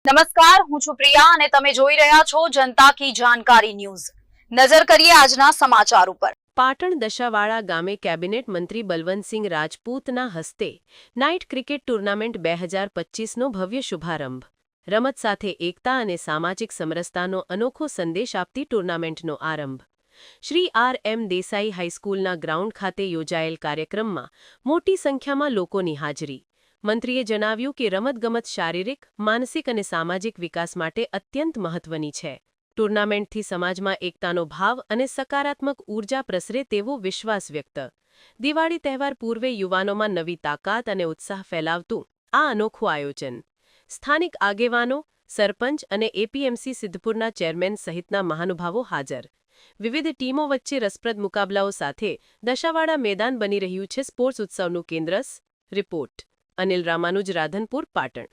નમસ્કાર, હું છું પ્રિયા અને તમે જોઈ રહ્યા છો જનતા કી જાણકારી ન્યૂઝ। નજર કરીએ આજના સમાચાર ઉપર। પાટણ દશાવાળા ગામે કેબિનેટ મંત્રી બલવંતસિંહ રાજપૂતના હસ્તે નાઇટ ક્રિકેટ ટુર્નામેન્ટ 2025નો ભવ્ય શુભારંભ। રમત સાથે એકતા અને સામાજિક સમરસતાનો અનોખો સંદેશ આપતી ટુર્નામેન્ટનો આરંભ। શ્રી આર.એમ. દેસાઈ હાઈસ્કૂલના ગ્રાઉન્ડ ખાતે યોજાયેલ કાર્યક્રમમાં મોટી સંખ્યામાં લોકોની હાજરી। મંત્રીએ જણાવ્યું કે રમતગમત શારીરિક, માનસિક અને સામાજિક વિકાસ માટે અત્યંત મહત્વની છે। ટુર્નામેન્ટથી સમાજમાં એકતાનો ભાવ અને સકારાત્મક ઊર્જા પ્રસરે તેવો વિશ્વાસ વ્યક્ત। દિવાળી તહેવાર પૂર્વે યુવાનોમાં નવી તાકાત અને ઉત્સાહ ફેલાવતું આ અનોખું આયોજન। સ્થાનિક આગેવાનો, સરપંચ અને એપીએમસી સિદ્ધપુરના ચેરમેન સહિતના મહાનુભાવો હાજર। વિવિધ ટીમો વચ્ચે રસપ્રદ મુકાબલાઓ સાથે દશાવાડા મેદાન બની રહ્યું છે સ્પોર્ટ્સ ઉત્સવનું કેન્દ્ર। રિપોર્ટ અનિલ રામાનુજ, રાધનપુર, પાટણ।